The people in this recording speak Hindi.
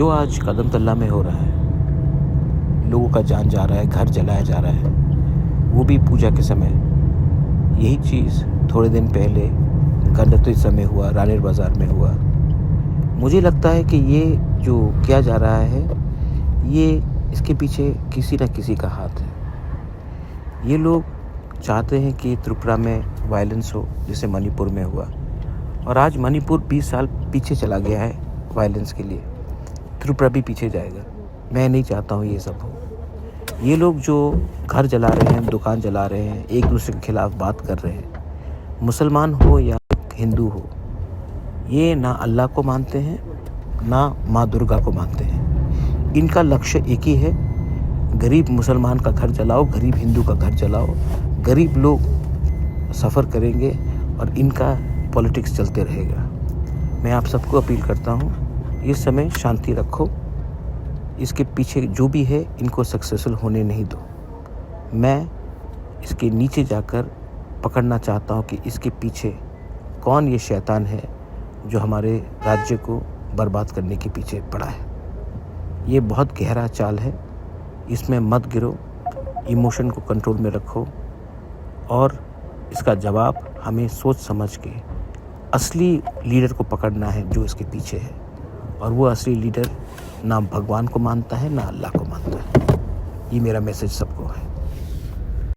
जो आज कदम तल्ला में हो रहा है, लोगों का जान जा रहा है, घर जलाया जा रहा है, वो भी पूजा के समय। यही चीज़ थोड़े दिन पहले गणतंत्र समय हुआ, रानीर बाज़ार में हुआ। मुझे लगता है कि ये जो किया जा रहा है, ये इसके पीछे किसी न किसी का हाथ है। ये लोग चाहते हैं कि त्रिपुरा में वायलेंस हो, जैसे मणिपुर में हुआ, और आज मणिपुर 20 साल पीछे चला गया है वायलेंस के लिए। त्रिपुरा भी पीछे जाएगा। मैं नहीं चाहता हूँ ये सब हो। ये लोग जो घर जला रहे हैं, दुकान जला रहे हैं, एक दूसरे के खिलाफ बात कर रहे हैं, मुसलमान हो या हिंदू हो, ये ना अल्लाह को मानते हैं, ना माँ दुर्गा को मानते हैं। इनका लक्ष्य एक ही है, गरीब मुसलमान का घर जलाओ, गरीब हिंदू का घर जलाओ, गरीब लोग सफ़र करेंगे और इनका पॉलिटिक्स चलते रहेगा। मैं आप सबको अपील करता हूँ, इस समय शांति रखो। इसके पीछे जो भी है, इनको सक्सेसफुल होने नहीं दो। मैं इसके नीचे जाकर पकड़ना चाहता हूँ कि इसके पीछे कौन ये शैतान है जो हमारे राज्य को बर्बाद करने के पीछे पड़ा है। ये बहुत गहरा चाल है, इसमें मत गिरो, इमोशन को कंट्रोल में रखो और इसका जवाब हमें सोच समझ के असली लीडर को पकड़ना है जो इसके पीछे है। और वो असली लीडर ना भगवान को मानता है, ना अल्लाह को मानता है। ये मेरा मैसेज सब